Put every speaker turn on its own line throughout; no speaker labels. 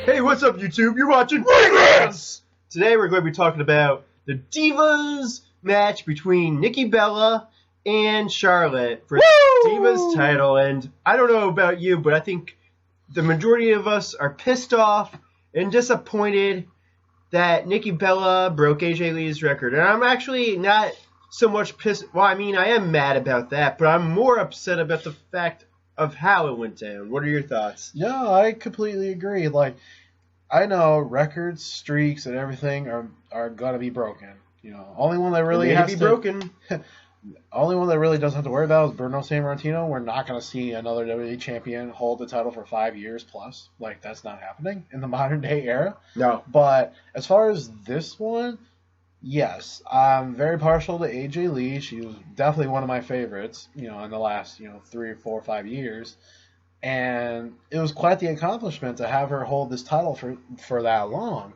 Hey, what's up, YouTube? You're watching Divas! Today we're going to be talking about the Divas match between Nikki Bella and Charlotte for Divas title. And I don't know about you, but I think the majority of us are pissed off and disappointed that Nikki Bella broke AJ Lee's record. And I'm actually not so much pissed. Well, I mean, I am mad about that, but I'm more upset about the fact of how it went down. What are your thoughts?
Yeah, I completely agree. Like, I know records, streaks, and everything are gonna be broken. You know, only one that really has to be broken. Only one that really doesn't have to worry about is Bruno Sammartino. We're not gonna see another WWE champion hold the title for 5 years plus. Like, that's not happening in the modern day era.
No.
But as far as this one, yes, I'm very partial to AJ Lee. She was definitely one of my favorites, in the last, 3 or 4 or 5 years. And it was quite the accomplishment to have her hold this title for that long.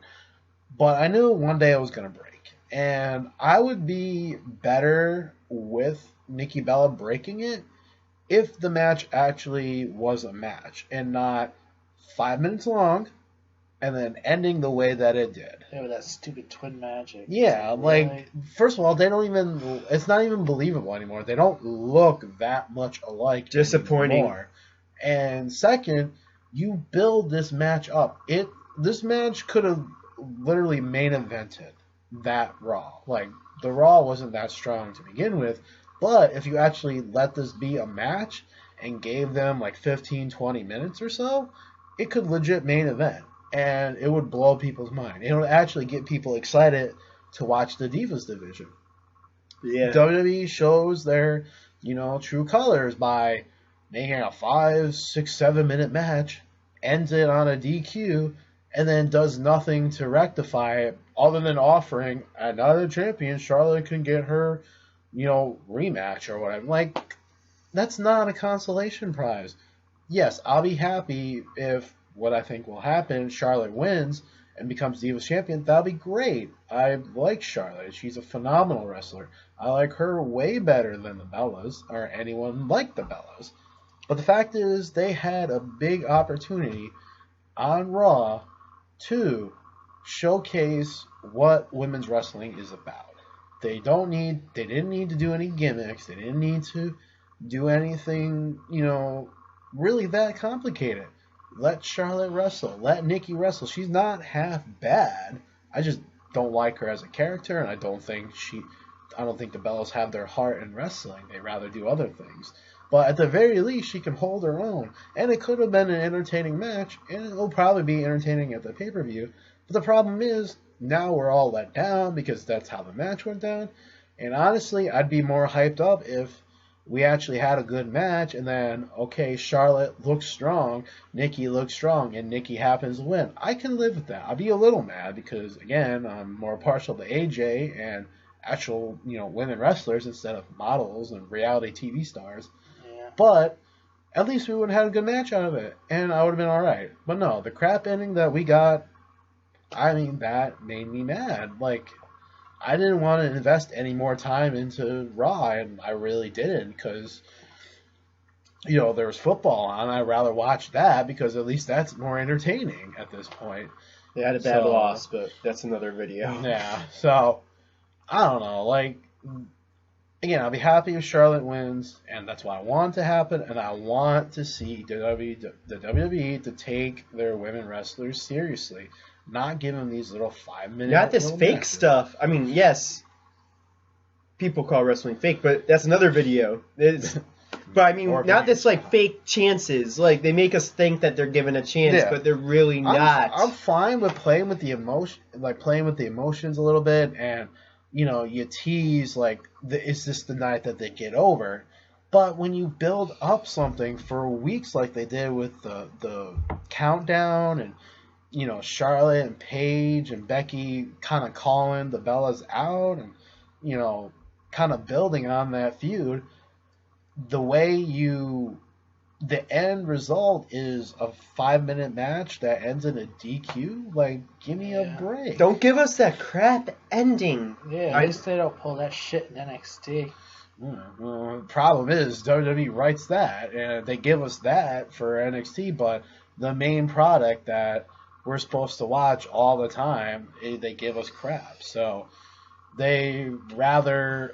But I knew one day it was going to break. And I would be better with Nikki Bella breaking it if the match actually was a match and not 5 minutes long and then ending the way that it did.
Yeah, with that stupid twin magic.
Yeah, first of all, it's not even believable anymore. They don't look that much alike.
Disappointing.
Anymore. And second, you build this match up. This match could have literally main evented that Raw. Like, the Raw wasn't that strong to begin with, but if you actually let this be a match and gave them like 15, 20 minutes or so, it could legit main event. And it would blow people's mind. It would actually get people excited to watch the Divas division.
Yeah.
WWE shows their, true colors by making a 5, 6, 7 minute match, ends it on a DQ, and then does nothing to rectify it other than offering another champion. Charlotte can get her, rematch or whatever. Like, that's not a consolation prize. Yes, I'll be happy if what I think will happen, Charlotte wins and becomes Divas champion. That'll be great. I like Charlotte. She's a phenomenal wrestler. I like her way better than the Bellas or anyone like the Bellas. But the fact is, they had a big opportunity on Raw to showcase what women's wrestling is about. They didn't need to do any gimmicks. They didn't need to do anything, really that complicated. Let Charlotte wrestle. Let Nikki wrestle. She's not half bad. I just don't like her as a character, and I don't think the Bellas have their heart in wrestling. They rather do other things. But at the very least, she can hold her own. And it could have been an entertaining match, and it will probably be entertaining at the pay-per-view. But the problem is, now we're all let down because that's how the match went down. And honestly, I'd be more hyped up if we actually had a good match, and then, okay, Charlotte looks strong, Nikki looks strong, and Nikki happens to win. I can live with that. I'll be a little mad because, again, I'm more partial to AJ and actual, women wrestlers instead of models and reality TV stars.
Yeah.
But at least we would have had a good match out of it, and I would have been all right. But no, the crap ending that we got, that made me mad. Like, I didn't want to invest any more time into Raw, and I really didn't because, there was football on. I'd rather watch that because at least that's more entertaining at this point.
They had a bad loss, but that's another video.
Yeah, so, I don't know. Like, again, I'll be happy if Charlotte wins, and that's what I want to happen, and I want to see the WWE to take their women wrestlers seriously. Not give them these little 5-minute...
Not this fake matches. Stuff. I mean, yes, people call wrestling fake, but that's another video. But I mean, not this fake chances. Like, they make us think that they're given a chance, but they're really not.
I'm fine with playing with the emotions a little bit, and you tease is this the night that they get over? But when you build up something for weeks like they did with the countdown and Charlotte and Paige and Becky kind of calling the Bellas out and, kind of building on that feud, the end result is a 5-minute match that ends in a DQ. Like, give me a break.
Don't give us that crap ending.
Yeah, at least they don't pull that shit in NXT.
The problem is WWE writes that, and they give us that for NXT, but the main product that we're supposed to watch all the time, they give us crap. So they rather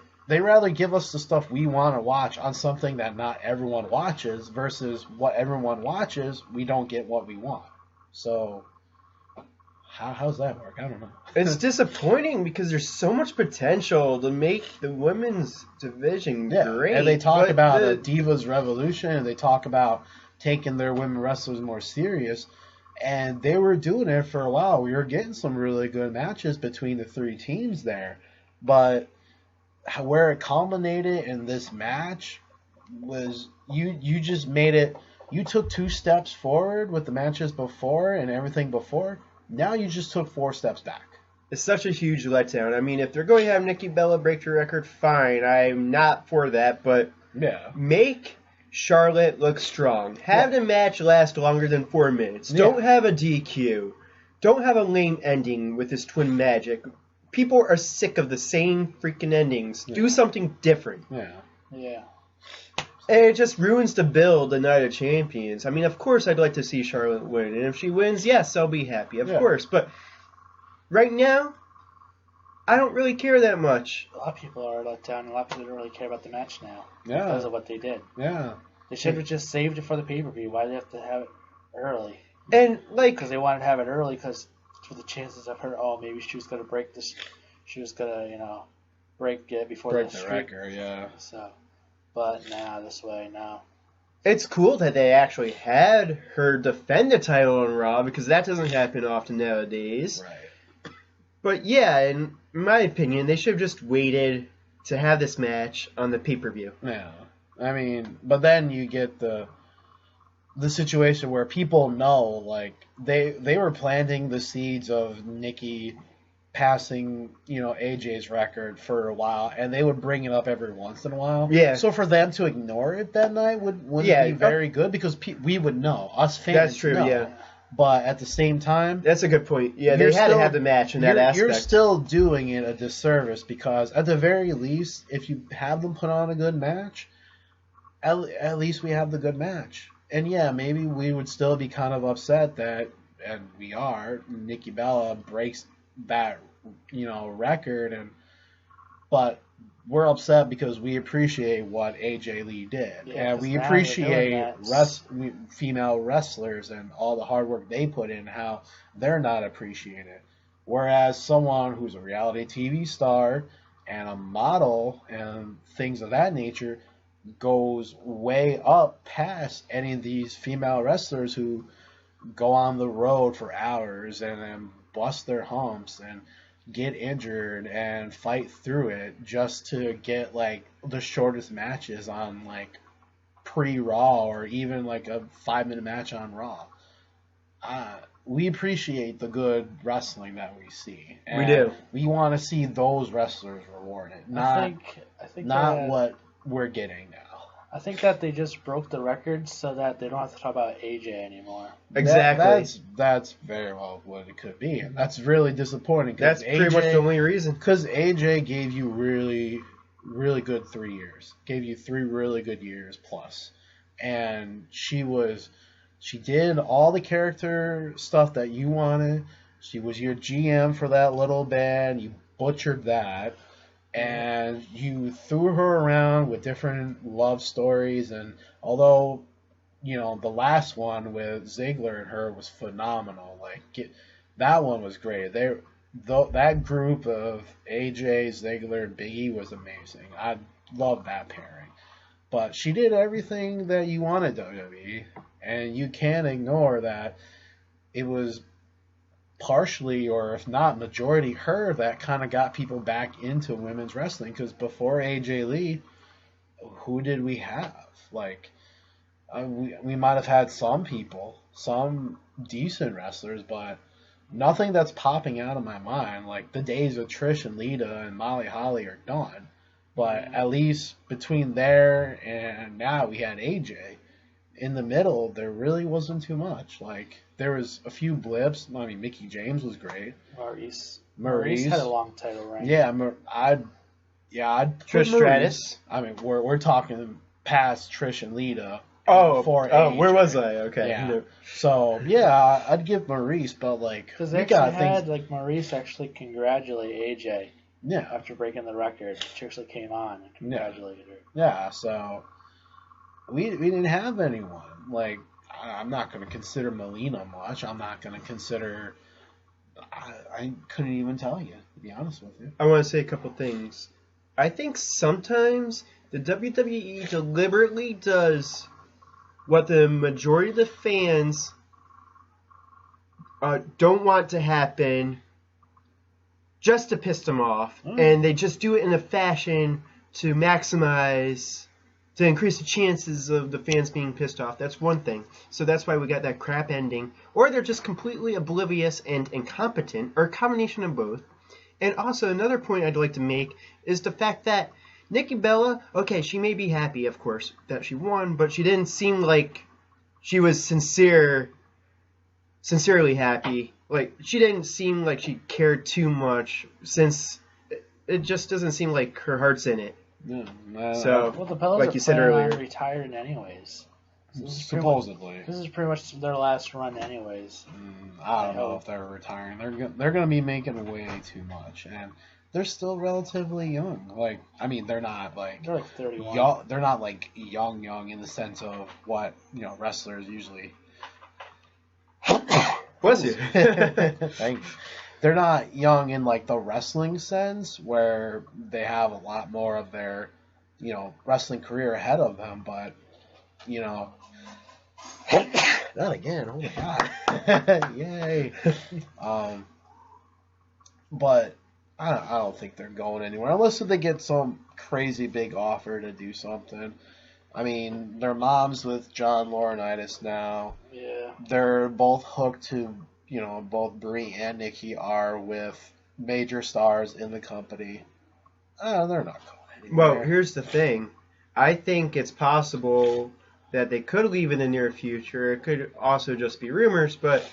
give us the stuff we want to watch on something that not everyone watches versus what everyone watches, we don't get what we want. So how's that work? I don't know.
It's disappointing because there's so much potential to make the women's division great.
And they talk about a Divas Revolution, and they talk about taking their women wrestlers more serious. And they were doing it for a while. We were getting some really good matches between the three teams there. But where it culminated in this match was you just made it. You took 2 steps forward with the matches before and everything before. Now you just took 4 steps back.
It's such a huge letdown. I mean, if they're going to have Nikki Bella break the record, fine. I'm not for that, but make Charlotte look strong. Have the match last longer than 4 minutes. Don't have a DQ. Don't have a lame ending with this twin magic. People are sick of the same freaking endings. Do something different.
Yeah.
And it just ruins the build of Night of Champions. I mean, of course I'd like to see Charlotte win. And if she wins, yes, I'll be happy. Of course. But right now, I don't really care that much.
A lot of people are let down, and a lot of people don't really care about the match now
Yeah.
because of what they did.
Yeah.
They should have just saved it for the pay-per-view. Why do they have to have it early?
And, like...
Because they wanted to have it early because for the chances of her, maybe she was going to break this... She was going to, break it before
Break
the
the
streak.
record, yeah.
So... But this way, now.
It's cool that they actually had her defend the title on Raw, because that doesn't happen often nowadays.
Right.
But yeah, in my opinion, they should have just waited to have this match on the pay-per-view.
Yeah. I mean, but then you get the situation where people know, like, they were planting the seeds of Nikki passing, AJ's record for a while, and they would bring it up every once in a while.
Yeah.
So for them to ignore it that night wouldn't be very good, because we would know. Us fans
That's true,
know.
yeah.
But at the same time...
That's a good point. Yeah, they had to have the match in that aspect.
You're still doing it a disservice, because at the very least, if you have them put on a good match, at least we have the good match. And yeah, maybe we would still be kind of upset that, and we are, Nikki Bella breaks that record, but we're upset because we appreciate what AJ Lee did, and we appreciate female wrestlers and all the hard work they put in, how they're not appreciated. Whereas someone who's a reality TV star and a model and things of that nature goes way up past any of these female wrestlers who go on the road for hours and then bust their humps and get injured and fight through it just to get like the shortest matches on like pre-Raw, or even like a 5-minute match on Raw. We appreciate the good wrestling that we see. And
we do.
We want to see those wrestlers rewarded,
I think
what we're getting now.
I think that they just broke the record so that they don't have to talk about AJ anymore.
Exactly.
That's very well what it could be, and that's really disappointing.
That's pretty much the only reason.
Because AJ gave you really, really good 3 years. Gave you 3 really good years plus, and she did all the character stuff that you wanted. She was your GM for that little band. You butchered that. And you threw her around with different love stories, and although, the last one with Ziggler and her was phenomenal, that one was great. That group of AJ, Ziggler, and Big E was amazing. I love that pairing. But she did everything that you wanted WWE, and you can't ignore that it was partially, or if not majority, her that kind of got people back into women's wrestling. Because before AJ Lee, who did we have? We might have had some people, some decent wrestlers, but nothing that's popping out of my mind. Like, the days of Trish and Lita and Molly Holly are done. But at least between there and now, we had AJ. In the middle, there really wasn't too much. There was a few blips. I mean, Mickie James was great.
Maurice had a long title reign.
Yeah, I'd
Trish Stratus.
I mean, we're talking past Trish and Lita
where was I? Okay.
Yeah.
No.
So yeah, I'd give Maurice, but like
Because
you
they actually
gotta
had
think.
Maurice actually congratulate AJ
Yeah,
after breaking the record. She actually came on and congratulated her.
yeah. So we didn't have anyone. Like I'm not gonna consider Melina much. I'm not gonna consider. I couldn't even tell you, to be honest with you.
I want to say a couple things. I think sometimes the WWE deliberately does what the majority of the fans don't want to happen just to piss them off. And they just do it in a fashion to increase the chances of the fans being pissed off. That's one thing. So that's why we got that crap ending. Or they're just completely oblivious and incompetent, or a combination of both. And also another point I'd like to make is the fact that Nikki Bella, okay, she may be happy, of course, that she won, but she didn't seem like she was sincerely happy. Like, she didn't seem like she cared too much, since it just doesn't seem like her heart's in it.
Yeah,
So,
Well, the Bellas
like
are
you said
planning
earlier.
on retiring anyways.
supposedly.
This is pretty much their last run anyways.
I don't know if they're retiring. They're going to be making way too much, and they're still relatively young. Like, I mean, they're not like
They're like 31.
young. They're not like young in the sense of what wrestlers usually.
Was you?
Thank you. They're not young in like the wrestling sense, where they have a lot more of their, wrestling career ahead of them. But, not again. Oh my god! Yay! But I don't think they're going anywhere unless they get some crazy big offer to do something. I mean, their mom's with John Laurinaitis now.
Yeah.
They're both hooked to, both Brie and Nikki are with major stars in the company. They're not going anywhere.
Well, here's the thing. I think it's possible that they could leave in the near future. It could also just be rumors, but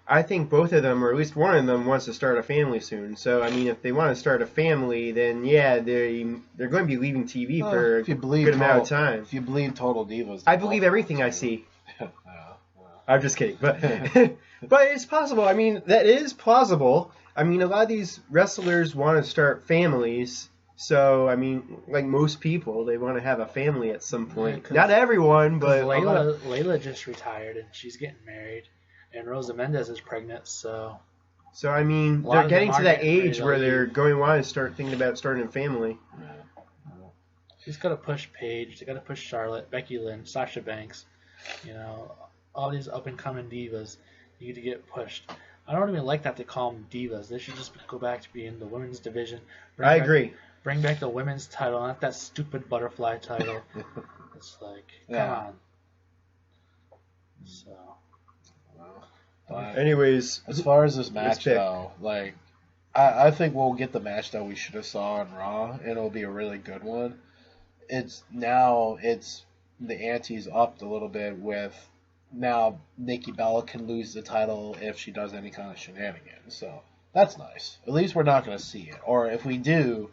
I think both of them, or at least one of them, wants to start a family soon. So, I mean, if they want to start a family, then yeah, they're going to be leaving TV for a good amount of time.
If you believe Total Divas,
I believe everything I see.
Yeah.
I'm just kidding, but but it's possible. I mean, that is plausible. I mean, a lot of these wrestlers want to start families. So, I mean, like most people, they want to have a family at some point.
Yeah,
not everyone, but
Layla just retired and she's getting married, and Rosa Mendez is pregnant. So
I mean,
A lot
they're
of
getting
them
to
are
that
getting ready
age
to
where
leave.
they're going to want to start thinking about starting a family.
she's got to push Paige. They got to push Charlotte, Becky Lynch, Sasha Banks. All these up and coming divas need to get pushed. I don't even like that they call them divas. They should just go back to being the women's division.
I agree.
Bring back the women's title, not that stupid butterfly title. It's like, come on. So.
But
Anyways,
as far as this match
pick.
though, like I think we'll get the match that we should have saw on Raw, and it'll be a really good one. It's the ante's upped a little bit with now Nikki Bella can lose the title if she does any kind of shenanigans. So that's nice. At least we're not going to see it. Or if we do,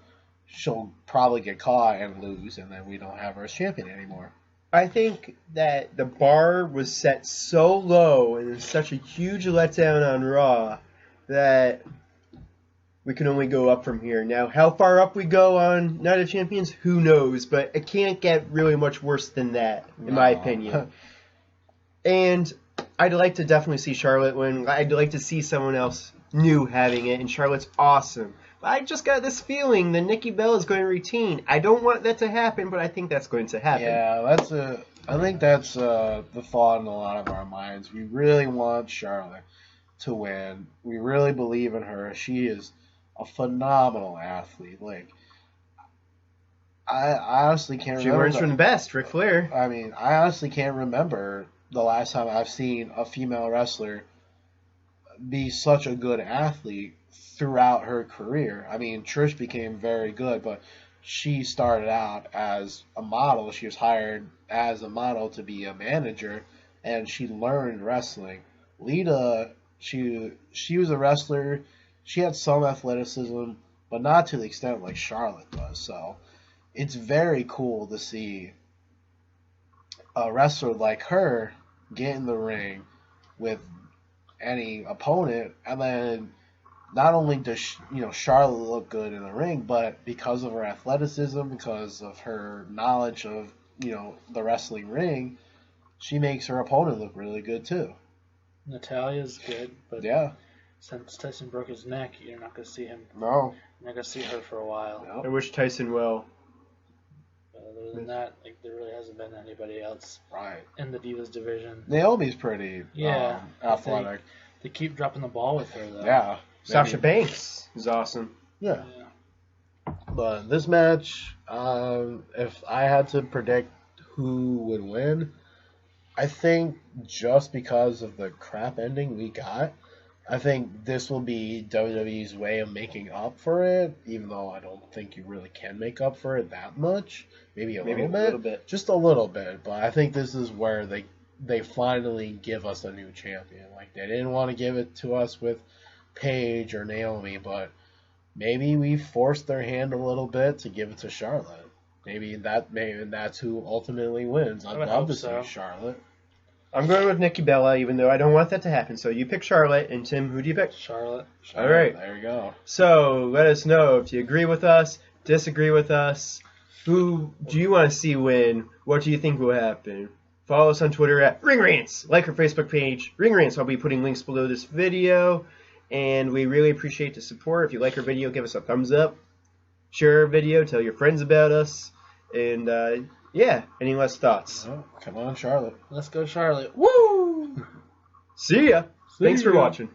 she'll probably get caught and lose, and then we don't have her as champion anymore.
I think that the bar was set so low and it's such a huge letdown on Raw that we can only go up from here. Now, how far up we go on Night of Champions, who knows? But it can't get really much worse than that, in my opinion. And I'd like to definitely see Charlotte win. I'd like to see someone else new having it, and Charlotte's awesome. But I just got this feeling that Nikki Bella is going to retain. I don't want that to happen, but I think that's going to happen.
Yeah, I think that's the thought in a lot of our minds. We really want Charlotte to win. We really believe in her. She is a phenomenal athlete. Like, I honestly can't
She
remember.
learns from the best, Ric Flair.
I mean, I honestly can't remember the last time I've seen a female wrestler be such a good athlete throughout her career. I mean, Trish became very good, but she started out as a model. She was hired as a model to be a manager, and she learned wrestling. Lita, she was a wrestler. She had some athleticism, but not to the extent like Charlotte does. So it's very cool to see a wrestler like her get in the ring with any opponent, and then not only does Charlotte look good in the ring, but because of her athleticism, because of her knowledge of the wrestling ring, she makes her opponent look really good too.
Natalia's good, but
Yeah,
since Tyson broke his neck, you're not going to see him.
no,
You're not going to see her for a while.
no.
I wish Tyson well.
But other than that, like there really hasn't been anybody else
Right.
in the Divas division.
Naomi's pretty
Yeah,
athletic.
They keep dropping the ball with her though.
Yeah.
Sasha Banks is awesome.
Yeah.
Yeah.
But this match, if I had to predict who would win, I think just because of the crap ending we got, I think this will be WWE's way of making up for it, even though I don't think you really can make up for it that much. Maybe a little bit. Just a little bit. But I think this is where they finally give us a new champion. Like, they didn't want to give it to us with Paige or Naomi, but maybe we forced their hand a little bit to give it to Charlotte. Maybe that's who ultimately wins. I'd love to see Charlotte.
I'm going with Nikki Bella, even though I don't want that to happen. So you pick Charlotte, and Tim, who do you pick?
Charlotte.
All right.
There you go.
So let us know if you agree with us, disagree with us. Who do you want to see win? What do you think will happen? Follow us on Twitter at Ring Rants. Like our Facebook page, Ring Rants. I'll be putting links below this video. And we really appreciate the support. If you like our video, give us a thumbs up. Share our video. Tell your friends about us. And, any last thoughts?
Oh, come on, Charlotte.
Let's go, Charlotte. Woo!
See ya. Thanks for watching.